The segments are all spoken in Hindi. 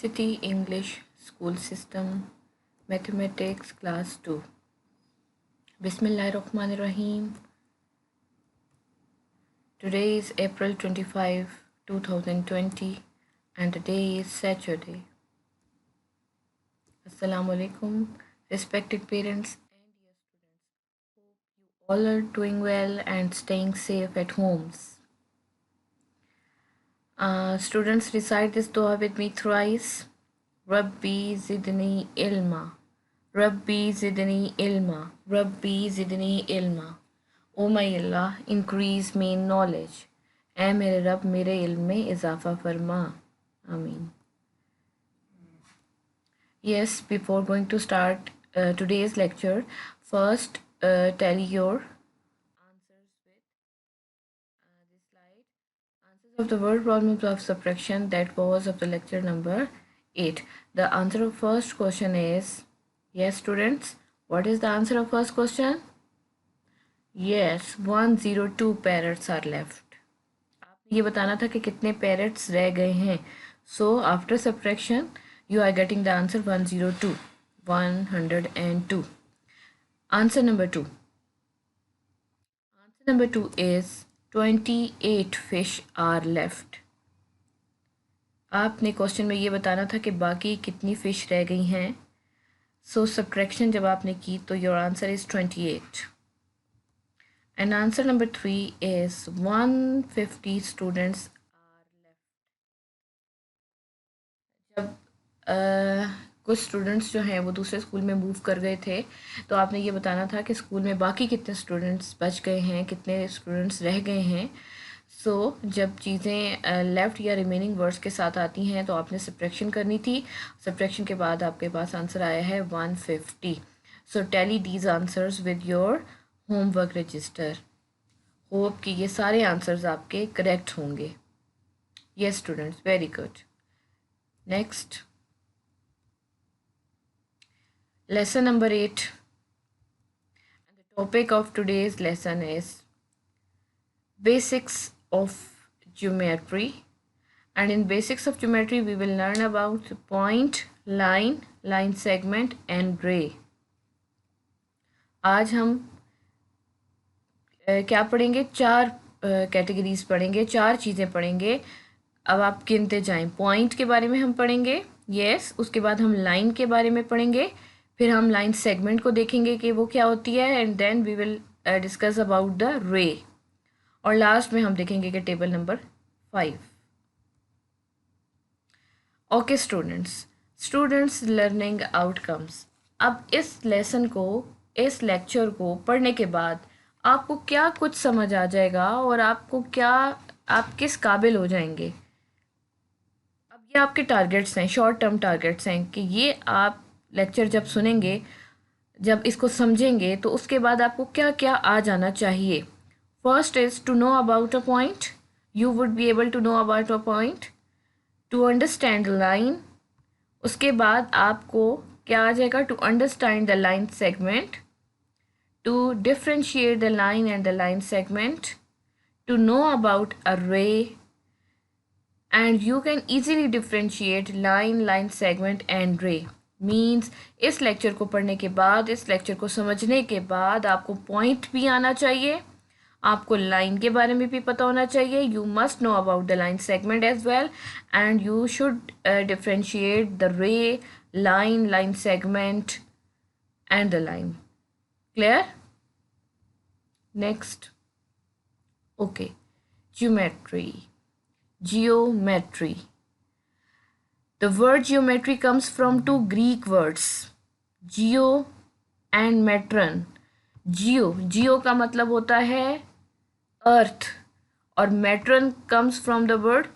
City English School System Mathematics Class 2. Bismillahirrahmanirrahim. Today is April 25, 2020 and the day is Saturday. Assalamu alaikum, respected parents and dear students. Hope you all are doing well and staying safe at homes. Students, recite this dua with me thrice. Rabbi zidni ilma. Rabbi zidni ilma. Rabbi zidni ilma. O my Allah, increase me in knowledge. ऐ मेरे रब मेरे इल्म में इजाफा फरमा. Ameen. Yes, before going to start today's lecture, first tally your answers with this slide. Answers of the word problems of subtraction, that was of the lecture number 8. The answer of first question is, yes students, what is the answer of first question? Yes, 102 parrots are left. आपने ये बताना था कि कितने parrots रह गए हैं. So after subtraction you are getting the answer 102. 102. Answer number 2. Answer number 2 is 28 fish are left. आपने क्वेश्चन में ये बताना था कि बाकी कितनी फ़िश रह गई हैं. सो सब्ट्रैक्शन जब आपने की तो your answer is 28. And answer number 3 is 150 students are left. जब कुछ स्टूडेंट्स जो हैं वो दूसरे स्कूल में मूव कर गए थे तो आपने ये बताना था कि स्कूल में बाकी कितने स्टूडेंट्स बच गए हैं, कितने स्टूडेंट्स रह गए हैं. सो जब चीज़ें लेफ़्ट या रिमेनिंग वर्ड्स के साथ आती हैं तो आपने सब्ट्रैक्शन करनी थी. सब्ट्रैक्शन के बाद आपके पास आंसर आया है 150. So tally these answers with your homework register. Hope कि ये सारे आंसर्स आपके करेक्ट होंगे. Yes students, very good. Next, lesson number 8, and the topic of today's lesson is basics of geometry. And in basics of geometry we will learn about point, line, line segment and ray. आज हम क्या पढ़ेंगे? 4 कैटेगरीज पढ़ेंगे, 4 चीज़ें पढ़ेंगे. अब आप गिनते जाएं. पॉइंट के बारे में हम पढ़ेंगे, यस. उसके बाद हम लाइन के बारे में पढ़ेंगे, फिर हम लाइन सेगमेंट को देखेंगे कि वो क्या होती है, and then we will discuss about the ray. और लास्ट में हम देखेंगे कि table number 5. Okay students learning outcomes. अब इस लेसन को, इस लेक्चर को पढ़ने के बाद आपको क्या कुछ समझ आ जाएगा और आपको क्या, आप किस काबिल हो जाएंगे. अब ये आपके टारगेट्स हैं, शॉर्ट टर्म टारगेट्स हैं कि ये आप लेक्चर जब सुनेंगे, जब इसको समझेंगे तो उसके बाद आपको क्या क्या आ जाना चाहिए. First is to know about a point. You would be able to know about a point. To understand line. उसके बाद आपको क्या आ जाएगा? To understand the line segment. To differentiate the line and the line segment. To know about a ray. And you can easily differentiate line, line segment and ray. Means इस लेक्चर को पढ़ने के बाद, इस लेक्चर को समझने के बाद आपको पॉइंट भी आना चाहिए, आपको लाइन के बारे में भी पता होना चाहिए. You must know about the line segment as well, and you should differentiate the ray, line, line segment and the line. Clear? Next, okay, geometry. The word geometry comes from 2 Greek words, geo and metron. Geo का मतलब होता है अर्थ, और metron comes from the word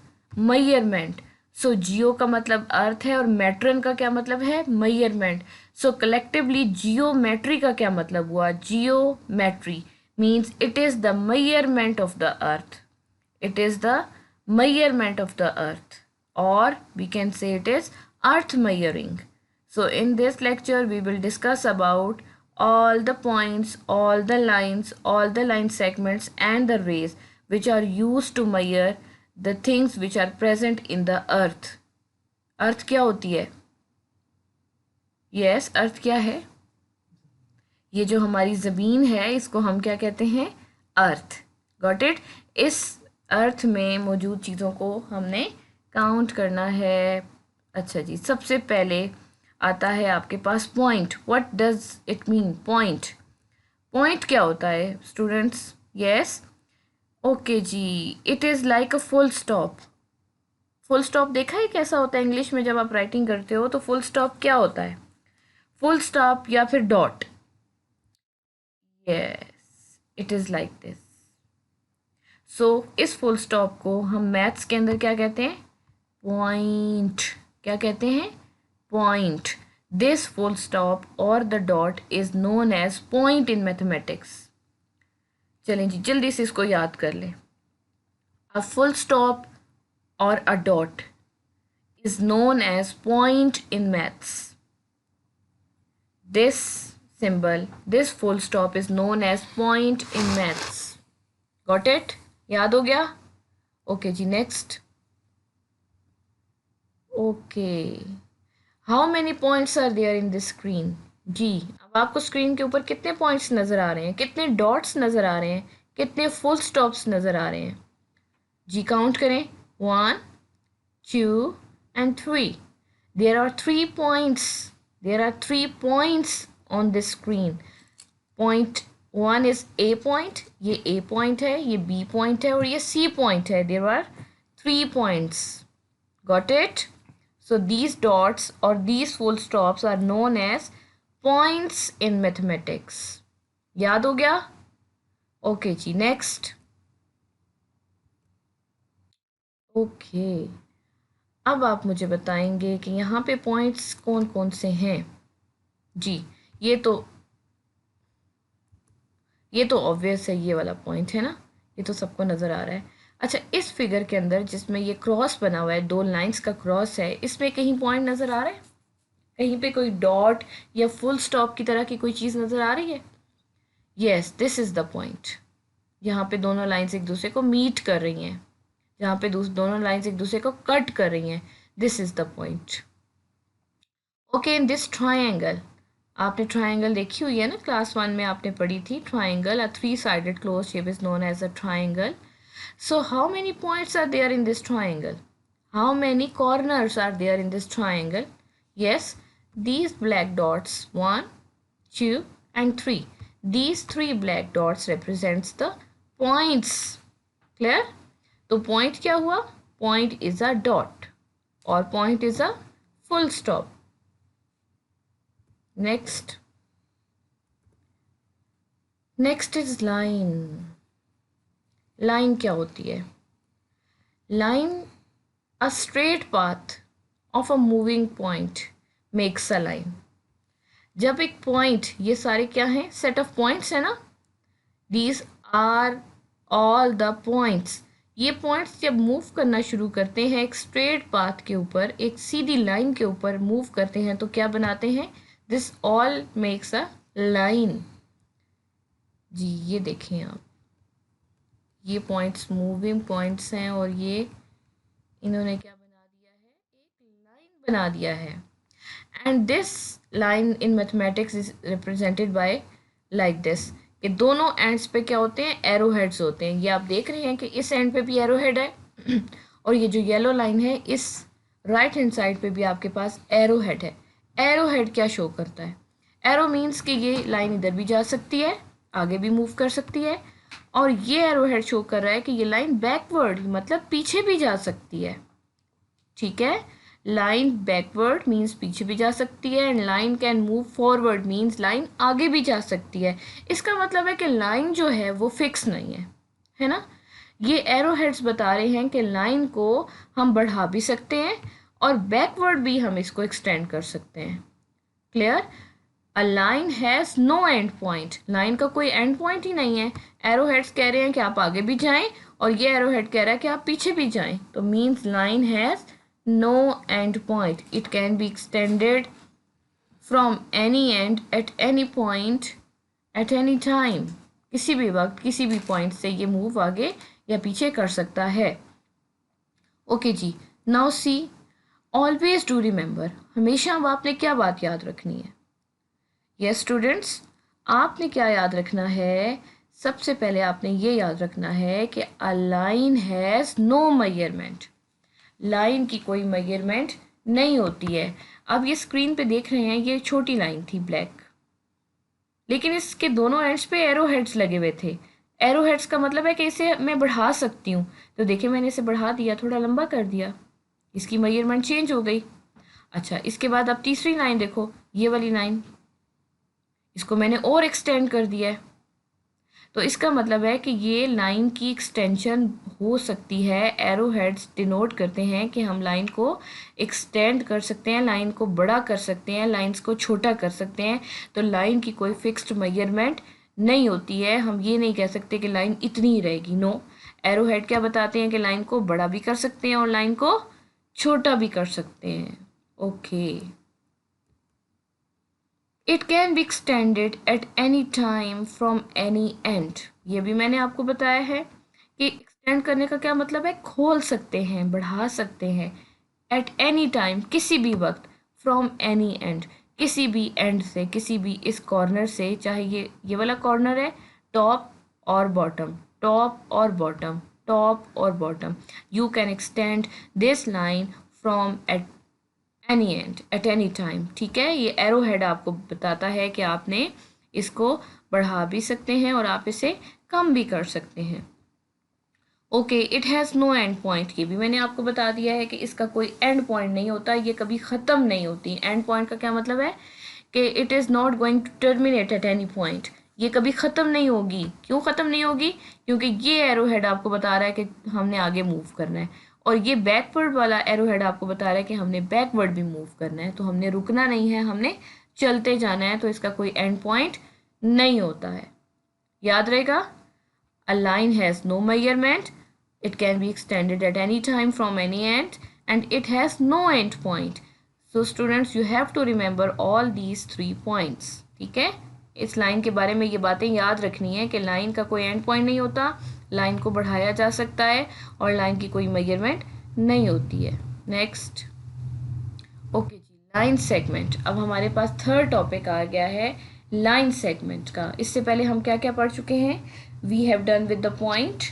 measurement. So geo का मतलब अर्थ है और metron का क्या मतलब है? measurement. So collectively geometry का क्या मतलब हुआ? Geometry means it is the measurement of the earth. It is the measurement of the earth, or we can say it is earth measuring. So in this lecture we will discuss about all the points, all the lines, all the line segments and the rays which are used to measure the things which are present in the earth. अर्थ क्या होती है? यस, अर्थ क्या है? ये जो हमारी ज़मीन है इसको हम क्या कहते हैं? अर्थ। Got it? इस अर्थ में मौजूद चीज़ों को हमने काउंट करना है। अच्छा जी, सबसे पहले आता है आपके पास point. What does it mean point? Point क्या होता है स्टूडेंट्स? यस, ओके जी, it is like a full stop. Full stop देखा है कैसा होता है इंग्लिश में? जब आप राइटिंग करते हो तो फुल स्टॉप क्या होता है? फुल स्टॉप या फिर dot. Yes, it is like this. So इस फुल स्टॉप को हम मैथ्स के अंदर क्या कहते हैं? पॉइंट। क्या कहते हैं? पॉइंट। दिस फुल स्टॉप और the dot is known as point in mathematics. चलें जी, जल्दी से इसको याद कर लें। अ फुल स्टॉप और a dot is known as point in maths. This symbol, this full stop is known as point in maths. Got it? याद हो गया? Okay ji, next. Okay. How many points are there in this screen? जी, अब आपको स्क्रीन के ऊपर कितने पॉइंट्स नज़र आ रहे हैं? कितने डॉट्स नज़र आ रहे हैं? कितने फुल स्टॉप्स नज़र आ रहे हैं? जी, काउंट करें। 1, 2 and 3. There are 3 points. There are 3 points on this screen. Point 1 is A point. ये A point है, ये B point है और ये C point है. There are 3 points. Got it? So these dots or these full stops are known as points in mathematics. याद हो गया? Okay जी, next. Okay. अब आप मुझे बताएंगे कि यहाँ पे पॉइंट्स कौन कौन से हैं? जी, ये तो ऑब्वियस है, ये वाला पॉइंट है ना, ये तो सबको नज़र आ रहा है। अच्छा, इस फिगर के अंदर जिसमें ये क्रॉस बना हुआ है, 2 लाइंस का क्रॉस है, इसमें कहीं पॉइंट नज़र आ रहा है? कहीं पे कोई डॉट या फुल स्टॉप की तरह की कोई चीज़ नज़र आ रही है? Yes, this is the point. यहाँ पे दोनों लाइंस एक दूसरे को मीट कर रही हैं, जहाँ पे दोनों लाइंस एक दूसरे को कट कर रही हैं, this is the point. Okay, in this triangle, आपने ट्राइंगल देखी हुई है ना, क्लास 1 में आपने पढ़ी थी triangle. A 3-sided closed shape is known as a triangle. So how many points are there in this triangle? How many corners are there in this triangle? Yes, these black dots, 1, 2 and 3. These 3 black dots represents the points. Clear? तो point क्या हुआ? Point is a dot और point is a full stop. Next is line. Line क्या होती है? Line, a straight path of a moving point makes a line. जब एक point, ये सारे क्या हैं? Set of points है ना? These are all the points. ये points जब move करना शुरू करते हैं एक straight path के ऊपर, एक सीधी line के ऊपर move करते हैं तो क्या बनाते हैं? This all makes a line. जी, ये देखें आप, ये पॉइंट्स मूविंग पॉइंट्स हैं और ये इन्होंने क्या बना दिया है? एक लाइन बना दिया है। And this line in mathematics is represented by like this, कि दोनों एंड्स पे क्या होते हैं? एरो हेड्स होते हैं। ये आप देख रहे हैं कि इस एंड पे भी एरो हेड है और ये जो येलो लाइन है इस राइट हैंड साइड पे भी आपके पास एरो हेड है। एरो हेड क्या शो करता है? एरो मीन्स कि ये लाइन इधर भी जा सकती है, आगे भी मूव कर सकती है, और ये एरो हेड शो कर रहा है कि ये लाइन बैकवर्ड मतलब पीछे भी जा सकती है। ठीक है, लाइन बैकवर्ड मीन्स पीछे भी जा सकती है and line can move forward means line आगे भी जा सकती है। इसका मतलब है कि लाइन जो है वो फिक्स नहीं है ना? ये एरो हेड्स बता रहे हैं कि लाइन को हम बढ़ा भी सकते हैं और बैकवर्ड भी हम इसको एक्सटेंड कर सकते हैं। Clear? A line has no end point, line का कोई एंड पॉइंट ही नहीं है। एरो हेड्स कह रहे हैं कि आप आगे भी जाएं और ये एरो हेड कह रहा है कि आप पीछे भी जाएं, तो means line has no end point. It can be extended from any end at any point at any time. किसी भी वक्त किसी भी पॉइंट से ये मूव आगे या पीछे कर सकता है। ओके जी, now see, always do remember, हमेशा अब आपने क्या बात याद रखनी है? यस स्टूडेंट्स, आपने क्या याद रखना है? सबसे पहले आपने ये याद रखना है कि a line has no measurement. Line की कोई मेजरमेंट नहीं होती है। अब ये स्क्रीन पे देख रहे हैं, ये छोटी लाइन थी ब्लैक, लेकिन इसके दोनों एंड्स पे एरो हेड्स लगे हुए थे। एरो हेड्स का मतलब है कि इसे मैं बढ़ा सकती हूँ। तो देखिए मैंने इसे बढ़ा दिया, थोड़ा लंबा कर दिया, इसकी मेजरमेंट चेंज हो गई। अच्छा, इसके बाद अब तीसरी लाइन देखो, ये वाली लाइन, इसको मैंने और एक्सटेंड कर दिया है। तो इसका मतलब है कि ये लाइन की एक्सटेंशन हो सकती है। एरो हेड्स डिनोट करते हैं कि हम लाइन को एक्सटेंड कर सकते हैं, लाइन को बड़ा कर सकते हैं, लाइंस को छोटा कर सकते हैं। तो लाइन की कोई फिक्स्ड मेजरमेंट नहीं होती है। हम ये नहीं कह सकते कि लाइन इतनी ही रहेगी, नो। एरो हेड क्या बताते हैं कि लाइन को बड़ा भी कर सकते हैं और लाइन को छोटा भी कर सकते हैं। Okay, it can be extended at any time from any and. ये भी मैंने आपको बताया है कि एक्सटेंड करने का क्या मतलब है, खोल सकते हैं, बढ़ा सकते हैं। एट एनी टाइम, किसी भी वक्त, फ्रॉम एनी एंड, किसी भी एंड से, किसी भी इस कॉर्नर से, चाहे ये वाला कॉर्नर है, टॉप और बॉटम, टॉप और बॉटम, टॉप और bottom. You can extend this line from at any end at any time. ठीक है, ये एरो हेड आपको बताता है कि आपने इसको बढ़ा भी सकते हैं और आप इसे कम भी कर सकते हैं। Okay, it has no end point, ये भी मैंने आपको बता दिया है कि इसका कोई एंड पॉइंट नहीं होता, ये कभी ख़त्म नहीं होती। एंड पॉइंट का क्या मतलब है कि it is not going to terminate at any point, ये कभी ख़त्म नहीं होगी। क्यों ख़त्म नहीं होगी? क्योंकि ये एरो हेड आपको बता रहा है कि हमने आगे मूव करना है, और ये बैकवर्ड वाला एरो हेड आपको बता रहा है कि हमने बैकवर्ड भी मूव करना है। तो हमने रुकना नहीं है, हमने चलते जाना है। तो इसका कोई एंड पॉइंट नहीं होता है, याद रहेगा। A line has no measurement, it can be extended at any time from any end, and it has no end point. So students, you have to remember all these 3 points. ठीक है, इस लाइन के बारे में ये बातें याद रखनी है कि लाइन का कोई एंड पॉइंट नहीं होता, लाइन को बढ़ाया जा सकता है और लाइन की कोई मेजरमेंट नहीं होती है। नेक्स्ट, ओके जी, लाइन सेगमेंट। अब हमारे पास थर्ड टॉपिक आ गया है लाइन सेगमेंट का। इससे पहले हम क्या क्या पढ़ चुके हैं? We have done with the point.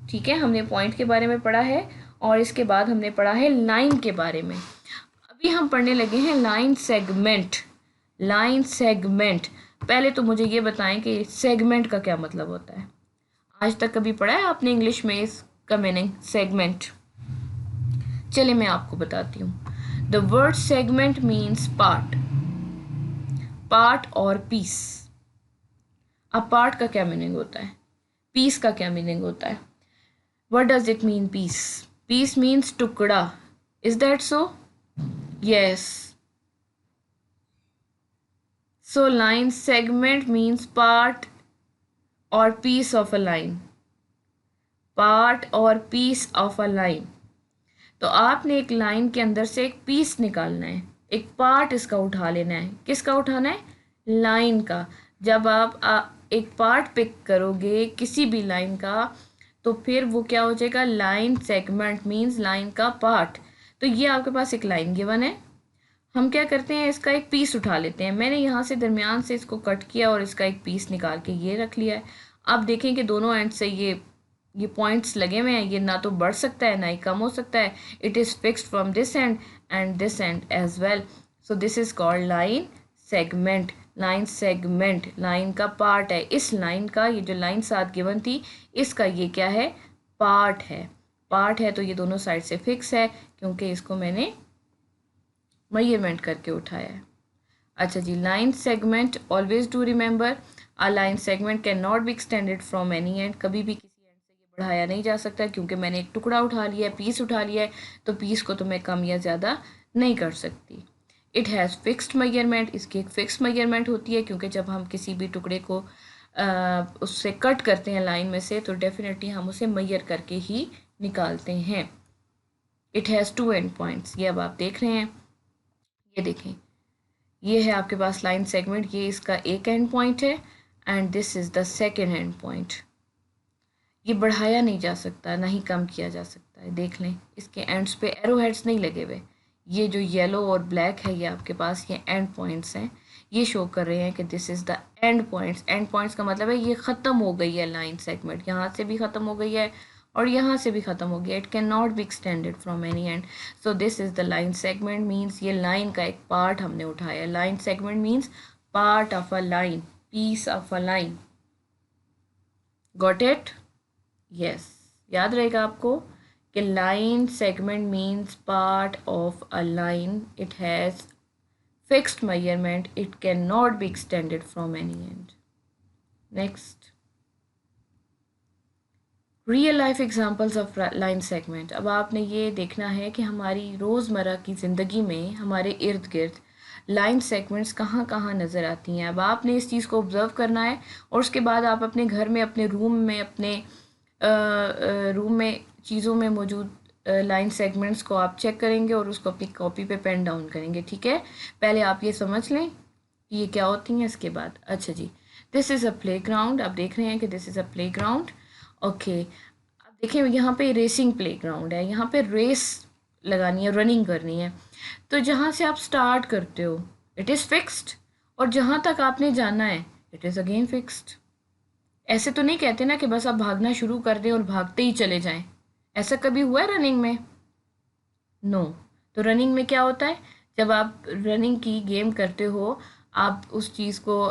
ठीक है, हमने पॉइंट के बारे में पढ़ा है और इसके बाद हमने पढ़ा है लाइन के बारे में। अभी हम पढ़ने लगे हैं लाइन सेगमेंट। लाइन सेगमेंट, पहले तो मुझे ये बताएं कि सेगमेंट का क्या मतलब होता है। आज तक कभी पढ़ा है आपने इंग्लिश में इसका मीनिंग सेगमेंट? चलिए मैं आपको बताती हूँ। The word segment means part, part और पीस। अब पार्ट का क्या मीनिंग होता है, पीस का क्या मीनिंग होता है? What does it mean piece? Piece means टुकड़ा। Is that so? Yes. So line segment means part और piece of a line, part और पीस ऑफ अ लाइन। तो आपने एक लाइन के अंदर से एक पीस निकालना है, एक पार्ट इसका उठा लेना है। किसका उठाना है? लाइन का। जब आप एक पार्ट पिक करोगे किसी भी लाइन का, तो फिर वो क्या हो जाएगा? लाइन सेगमेंट मीन्स लाइन का पार्ट। तो ये आपके पास एक लाइन गिवन है, हम क्या करते हैं, इसका एक पीस उठा लेते हैं। मैंने यहाँ से दरमियान से इसको कट किया और इसका एक पीस निकाल के ये रख लिया है। आप देखें कि दोनों एंड से ये पॉइंट्स लगे हुए हैं, ये ना तो बढ़ सकता है ना ही कम हो सकता है। It is fixed from this end this end as well. So this is called line segment. Line segment line का पार्ट है। इस लाइन का, ये जो लाइन साथ गिवन थी, इसका ये क्या है? पार्ट है। पार्ट है तो ये दोनों साइड से फिक्स है क्योंकि इसको मैंने मेजरमेंट करके उठाया है। अच्छा जी, line segment, always do remember a line segment can not be extended from any end. कभी भी किसी एंड से ये बढ़ाया नहीं जा सकता क्योंकि मैंने एक टुकड़ा उठा लिया है, पीस उठा लिया है, तो पीस को तो मैं कम या ज़्यादा नहीं कर सकती। इट हैज़ फिक्स्ड मेजरमेंट, इसकी एक फिक्स मेजरमेंट होती है क्योंकि जब हम किसी भी टुकड़े को उससे कट करते हैं लाइन में से, तो डेफिनेटली हम उसे मेजर करके ही निकालते हैं। इट हैज़ 2 एंड पॉइंट्स, ये अब आप देख रहे हैं, ये देखें, ये है आपके पास लाइन सेगमेंट, ये इसका एक एंड पॉइंट है and this is the second and point. ये बढ़ाया नहीं जा सकता, ना ही कम किया जा सकता है। देख लें, इसके एंड्स पे एरो हेड्स नहीं लगे हुए, ये जो येलो और ब्लैक है ये आपके पास ये एंड पॉइंट्स हैं, ये शो कर रहे हैं कि this is the end points. And points का मतलब है ये ख़त्म हो गई है लाइन सेगमेंट, यहाँ से भी ख़त्म हो गई है और यहाँ से भी ख़त्म हो गया। It can not be extended from any end, so this is the line segment. Means ये लाइन का एक पार्ट हमने उठाया। Line segment means part of a line, piece of a line. Got it? Yes, याद रहेगा आपको कि line segment means part of a line, it has fixed measurement, it cannot be extended from any end. Next, real life examples of line segment। अब आपने ये देखना है कि हमारी रोज़मर्रा की ज़िंदगी में हमारे इर्द गिर्द लाइन सेगमेंट्स कहाँ कहाँ नज़र आती हैं। अब आपने इस चीज़ को ऑब्ज़र्व करना है और उसके बाद आप अपने घर में, अपने रूम में, अपने रूम में चीज़ों में मौजूद लाइन सेगमेंट्स को आप चेक करेंगे और उसको अपनी कॉपी पे पेन डाउन करेंगे। ठीक है, पहले आप ये समझ लें कि ये क्या होती हैं, इसके बाद अच्छा जी, this is a play ground. आप देख रहे हैं कि this is a play ground. Okay, अब देखिए यहाँ पे रेसिंग प्ले ग्राउंड है, यहाँ पे रेस लगानी है, रनिंग करनी है। तो जहाँ से आप स्टार्ट करते हो इट इज़ फिक्स्ड, और जहाँ तक आपने जाना है इट इज़ अगेन फिक्स्ड। ऐसे तो नहीं कहते ना कि बस आप भागना शुरू कर दें और भागते ही चले जाएं। ऐसा कभी हुआ है रनिंग में? नो। तो रनिंग में क्या होता है, जब आप रनिंग की गेम करते हो, आप उस चीज़ को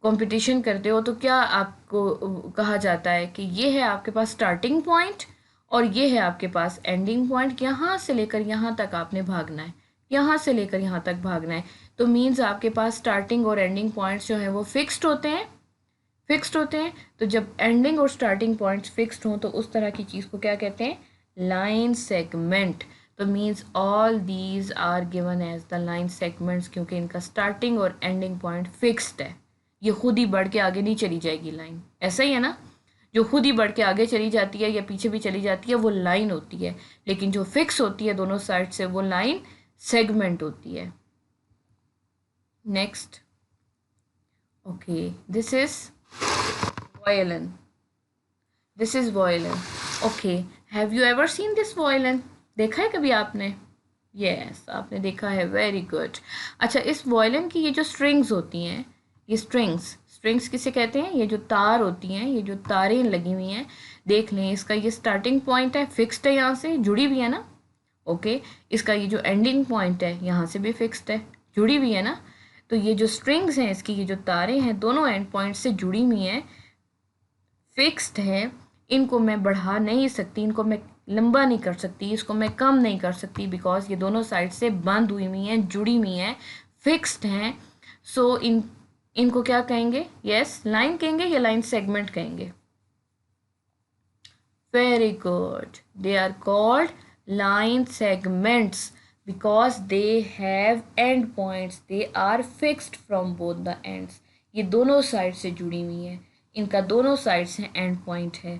कंपटीशन करते हो, तो क्या आपको कहा जाता है कि ये है आपके पास स्टार्टिंग पॉइंट और ये है आपके पास एंडिंग पॉइंट। यहाँ से लेकर यहाँ तक आपने भागना है, यहाँ से लेकर यहाँ तक भागना है। तो मीन्स आपके पास स्टार्टिंग और एंडिंग पॉइंट्स जो हैं वो फिक्स्ड होते हैं, फिक्स्ड होते हैं। तो जब एंडिंग और स्टार्टिंग पॉइंट्स फिक्स्ड हों तो उस तरह की चीज़ को क्या कहते हैं, लाइन सेगमेंट। तो means all these are given as the line segments, क्योंकि इनका स्टार्टिंग और एंडिंग पॉइंट फिक्स्ड है। ये खुद ही बढ़ के आगे नहीं चली जाएगी लाइन, ऐसा ही है ना, जो खुद ही बढ़ के आगे चली जाती है या पीछे भी चली जाती है वो लाइन होती है, लेकिन जो फिक्स होती है दोनों साइड से वो लाइन सेगमेंट होती है। Next, okay, this is violin, this is violin। Okay, have you ever seen this violin? देखा है कभी आपने? यस, आपने देखा है, वेरी गुड। अच्छा, इस violin की ये जो स्ट्रिंग्स होती हैं, ये स्ट्रिंग्स, स्ट्रिंग्स किसे कहते हैं? ये जो तार होती हैं, ये जो तारें लगी हुई हैं, देख लें, इसका ये स्टार्टिंग पॉइंट है, फिक्स्ड है, यहाँ से जुड़ी हुई है ना। ओके, इसका ये जो एंडिंग पॉइंट है यहाँ से भी फिक्स्ड है, जुड़ी हुई है ना। तो ये जो स्ट्रिंग्स हैं, इसकी ये जो तारें हैं, दोनों एंड पॉइंट से जुड़ी हुई हैं, फिक्स्ड है। इनको मैं बढ़ा नहीं सकती, इनको मैं लंबा नहीं कर सकती, इसको मैं कम नहीं कर सकती, बिकॉज ये दोनों साइड से बंद हुई हुई हैं, जुड़ी हुई हैं, फिक्स्ड हैं। सो इनको क्या कहेंगे? यस, लाइन कहेंगे या लाइन सेगमेंट कहेंगे? Very good, they are called line segments because they have end points, they are fixed from both the ends। ये दोनों साइड से जुड़ी हुई हैं, इनका दोनों साइड से एंड पॉइंट है,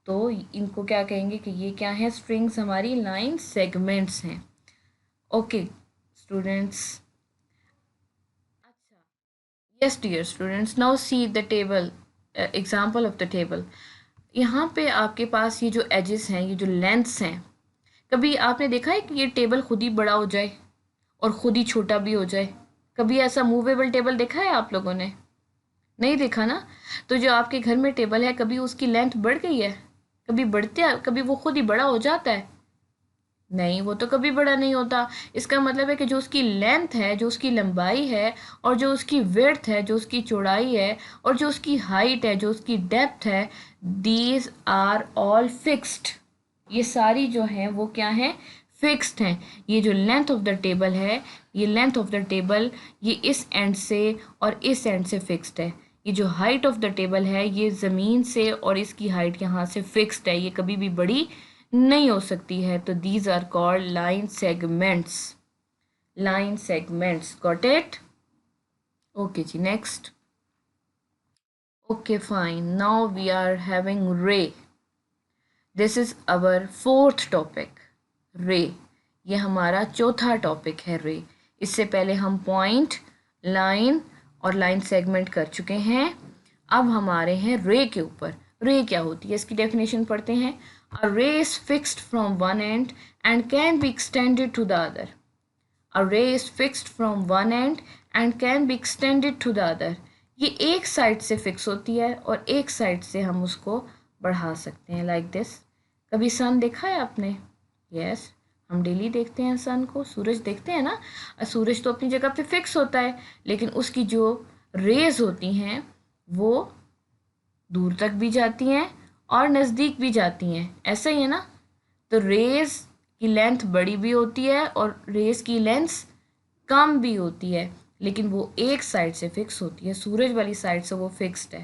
तो इनको क्या कहेंगे कि ये क्या है? स्ट्रिंग्स हमारी लाइन सेगमेंट्स हैं। ओके स्टूडेंट्स, अच्छा, yes dear students, now see the table, example of the table. यहाँ पे आपके पास ये जो एजेस हैं, ये जो लेंथ्स हैं, कभी आपने देखा है कि ये टेबल खुद ही बड़ा हो जाए और खुद ही छोटा भी हो जाए? कभी ऐसा मूवेबल टेबल देखा है आप लोगों ने? नहीं देखा ना। तो जो आपके घर में टेबल है, कभी उसकी लेंथ बढ़ गई है? कभी बढ़ते है, कभी वो खुद ही बड़ा हो जाता है? नहीं, वो तो कभी बड़ा नहीं होता। इसका मतलब है कि जो उसकी लेंथ है, जो उसकी लंबाई है, और जो उसकी विड्थ है, जो उसकी चौड़ाई है, और जो उसकी हाइट है, जो उसकी डेप्थ है, दीज आर ऑल फिक्स्ड। ये सारी जो हैं वो क्या हैं? फिक्स्ड हैं। ये जो लेंथ ऑफ द टेबल है, ये लेंथ ऑफ द टेबल, ये इस एंड से और इस एंड से फिक्स्ड है। ये जो हाइट ऑफ द टेबल है, ये ज़मीन से और इसकी हाइट यहाँ से फिक्स्ड है, ये कभी भी बड़ी नहीं हो सकती है। तो these are called line segments, line segments. Got it? Okay जी, next. Okay fine, now we are having ray. This is our fourth topic, ray. ये हमारा चौथा टॉपिक है, रे। इससे पहले हम पॉइंट, लाइन और लाइन सेगमेंट कर चुके हैं। अब हमारे हैं रे के ऊपर। रे क्या होती है, इसकी डेफिनेशन पढ़ते हैं। A ray is fixed from one end and can be extended to the other. A ray is fixed from one end and can be extended to the other. ये एक साइड से फिक्स होती है और एक साइड से हम उसको बढ़ा सकते हैं, लाइक दिस. कभी सन देखा है आपने? यस, हम डेली देखते हैं सन को, सूरज देखते हैं ना. सूरज तो अपनी जगह पे फिक्स होता है, लेकिन उसकी जो रेज होती हैं वो दूर तक भी जाती हैं और नज़दीक भी जाती हैं, ऐसा ही है ना. तो रेज की लेंथ बड़ी भी होती है और रेज की लेंथ कम भी होती है, लेकिन वो एक साइड से फिक्स होती है, सूरज वाली साइड से वो फिक्स्ड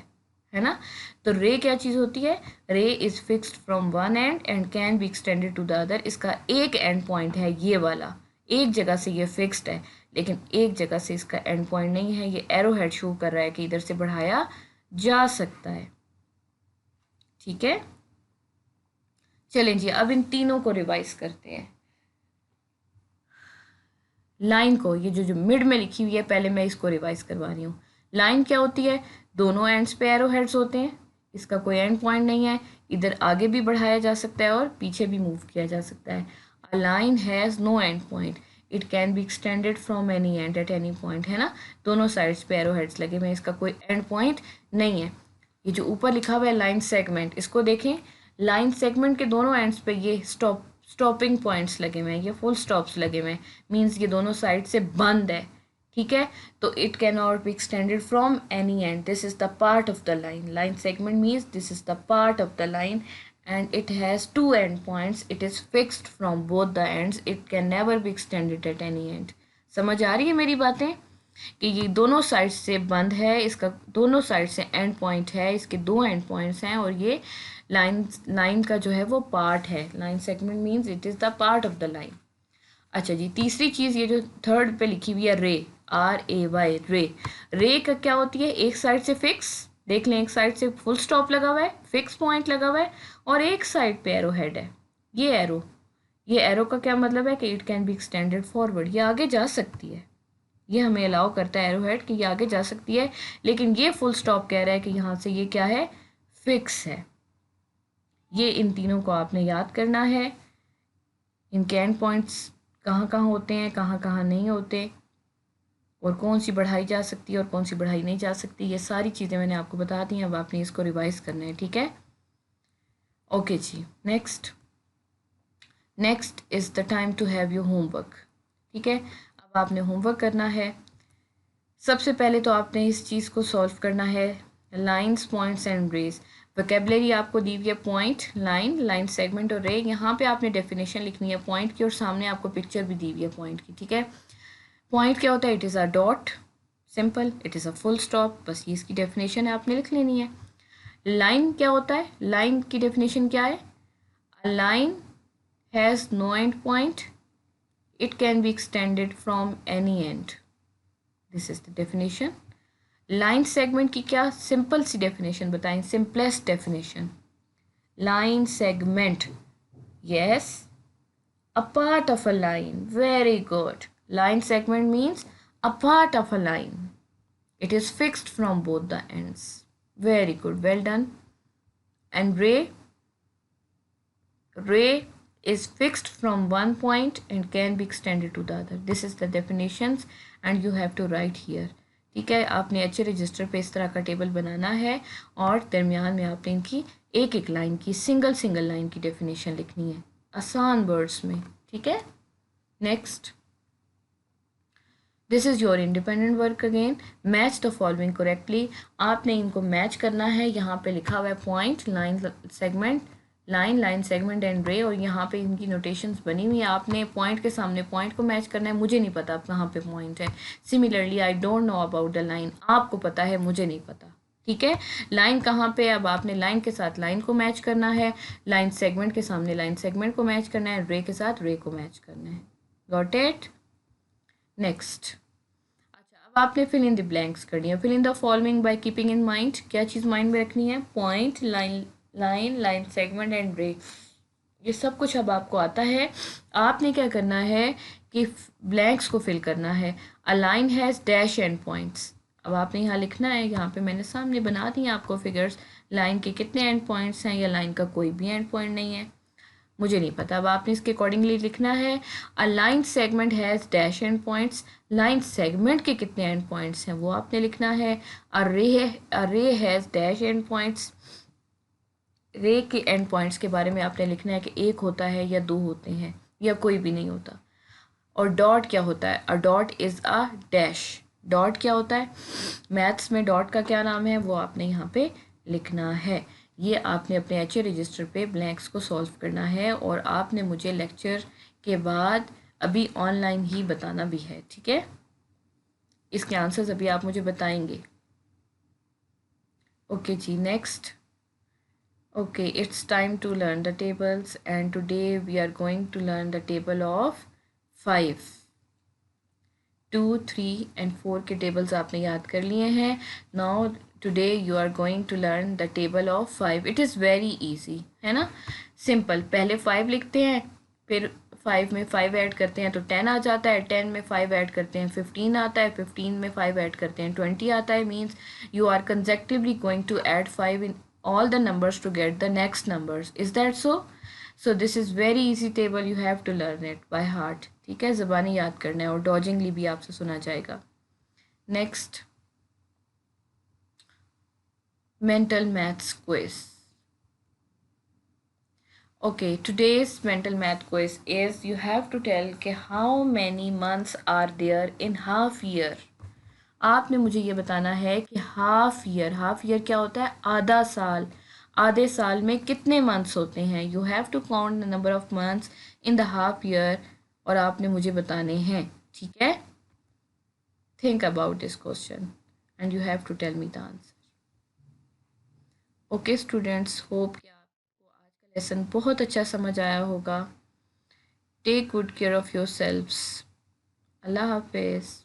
है ना. तो रे क्या चीज़ होती है? Ray is fixed from one end and can be extended to the other. इसका एक एंड पॉइंट है ये वाला, एक जगह से ये फिक्स्ड है, लेकिन एक जगह से इसका एंड पॉइंट नहीं है. ये एरो हेड शो कर रहा है कि इधर से बढ़ाया जा सकता है. ठीक है, चलें जी, अब इन तीनों को रिवाइज करते हैं. लाइन को, ये जो मिड में लिखी हुई है, पहले मैं इसको रिवाइज करवा रही हूँ. लाइन क्या होती है? दोनों एंड्स पे एरो हेड्स होते हैं, इसका कोई एंड पॉइंट नहीं है, इधर आगे भी बढ़ाया जा सकता है और पीछे भी मूव किया जा सकता है. A line has no end point, it can be extended from any end at any point, है ना. दोनों साइड्स पे एरो हेड्स लगे हुए हैं, इसका कोई एंड पॉइंट नहीं है. ये जो ऊपर लिखा हुआ है लाइन सेगमेंट, इसको देखें. लाइन सेगमेंट के दोनों एंड्स पे ये स्टॉपिंग पॉइंट्स लगे हुए हैं, ये फुल स्टॉप्स लगे हुए हैं, मीन्स ये दोनों साइड से बंद है. ठीक है, तो it can not be extended from any end. This is the part of the line. Line segment means this is the part of the line and it has two end points. It is fixed from both the ends. It can never be extended at any end. समझ आ रही है मेरी बातें कि ये दोनों साइड से बंद है, इसका दोनों साइड से एंड पॉइंट है, इसके दो एंड पॉइंट्स हैं और ये लाइन का जो है वो पार्ट है. Line segment means it is the part of the line. अच्छा जी, तीसरी चीज़, ये जो थर्ड पे लिखी हुई है रे, RAY, रे का क्या होती है? एक साइड से फिक्स, देख लें, एक साइड से फुल स्टॉप लगा हुआ है, फिक्स पॉइंट लगा हुआ है, और एक साइड पे एरो हेड है. ये एरो का क्या मतलब है? कि it can be extended forward, ये आगे जा सकती है, ये हमें अलाउ करता है एरो हेड कि ये आगे जा सकती है. लेकिन ये फुल स्टॉप कह रहा है कि यहाँ से ये क्या है? फिक्स है. ये इन तीनों को आपने याद करना है. इनके एंड पॉइंट्स कहाँ कहाँ होते हैं, कहाँ कहाँ नहीं होते, और कौन सी बढ़ाई जा सकती है और कौन सी बढ़ाई नहीं जा सकती, ये सारी चीज़ें मैंने आपको बता दी हैं. अब आपने इसको रिवाइज करना है. ठीक है, ओके जी. Next is the time to have your homework. ठीक है, अब आपने होमवर्क करना है. सबसे पहले तो आपने इस चीज़ को सॉल्व करना है. Lines, points and rays. Vocabulary आपको दी हुई है, पॉइंट, लाइन सेगमेंट और रे. यहाँ पे आपने डेफिनेशन लिखनी है पॉइंट की, और सामने आपको पिक्चर भी दी हुई है पॉइंट की. ठीक है, पॉइंट क्या होता है? It is a dot, simple. It is a full stop, बस ये इसकी डेफिनेशन है, आपने लिख लेनी है. लाइन क्या होता है? लाइन की डेफिनेशन क्या है? A line has no end point, it can be extended from any end. This is the definition. Line segment की क्या सिंपल सी डेफिनेशन बताएं, simplest definition. Line segment, yes, a part of a line. Very good. Line segment means a part of a line. It is fixed from both the ends. Very good. Well done. And ray is fixed from one point and can be extended to the other. This is the definitions and you have to write here. ठीक है, आपने अच्छे रजिस्टर पे इस तरह का टेबल बनाना है और दरमियान में आपने इनकी एक एक लाइन की सिंगल लाइन की डेफिनेशन लिखनी है, आसान वर्ड्स में. ठीक है, next, this is your independent work again. Match the following correctly. आपने इनको मैच करना है. यहाँ पे लिखा हुआ है point, line segment, line segment and रे, और यहाँ पे इनकी नोटेशंस बनी हुई है. आपने पॉइंट के सामने पॉइंट को मैच करना है. मुझे नहीं पता अब कहाँ पे पॉइंट है. Similarly I don't know about the line, आपको पता है, मुझे नहीं पता. ठीक है, लाइन कहाँ पे? अब आपने लाइन के साथ लाइन को मैच करना है, लाइन सेगमेंट के सामने लाइन सेगमेंट को मैच करना है, रे के साथ रे को मैच करना है. Got it? नेक्स्ट, अच्छा, अब आपने फिल इन द ब्लैंक्स करनी है. Fill in the following by keeping in mind. क्या चीज़ माइंड में रखनी है? पॉइंट, लाइन सेगमेंट एंड रे. ये सब कुछ अब आपको आता है. आपने क्या करना है कि ब्लैंक्स को फिल करना है. A line has dash and points. अब आपने यहाँ लिखना है, यहाँ पे मैंने सामने बना दी आपको फिगर्स. लाइन के कितने एंड पॉइंट्स हैं, या लाइन का कोई भी एंड पॉइंट नहीं है. मुझे नहीं पता। अब आपने इसके अकॉर्डिंगली लिखना है। A line segment has dash and points, line segment के कितने एंड पॉइंट्स हैं वो आपने लिखना है। अ रे हैज़ डैश एंड पॉइंट्स, रे के एंड पॉइंट्स के बारे में आपने लिखना है कि एक होता है या दो होते हैं या कोई भी नहीं होता। और डॉट क्या होता है? A dot is a dash. Dot क्या होता है? मैथ्स में डॉट का क्या नाम है वो आपने यहाँ पे लिखना है। ये आपने अपने एच ए रजिस्टर पे ब्लैंक्स को सॉल्व करना है और आपने मुझे लेक्चर के बाद अभी ऑनलाइन ही बताना भी है, ठीक है? इसके आंसर्स अभी आप मुझे बताएंगे। ओके जी, next. Okay, it's time to learn the tables, and today we are going to learn the table of 5. 2, 3 and 4 के tables आपने याद कर लिए हैं. Now today you are going to learn the table of 5. It is very easy, है ना? Simple. पहले 5 लिखते हैं, फिर 5 में 5 ऐड करते हैं तो 10 आ जाता है, 10 में 5 ऐड करते हैं 15 आता है, 15 में 5 ऐड करते हैं 20 आता है. Means you are consecutively going to add 5 in all the numbers to get the next numbers. Is that so? So this is very easy table, you have to learn it by heart. ठीक है, ज़बानी याद करना है और डॉजिंगली भी आपसे सुना जाएगा. Next, mental maths quiz. Okay, today's mental math quiz is you have to tell कि how many months are there in half year. आपने मुझे ये बताना है कि हाफ ईयर क्या होता है? आधा साल. आधे साल में कितने मंथ्स होते हैं? You have to count the number of months in the half year और आपने मुझे बताने हैं, ठीक है? Think about this question and you have to tell me the answer. Okay students, hope कि आपको आज का लेसन बहुत अच्छा समझ आया होगा. Take good care of your selves. अल्लाह हाफिज़.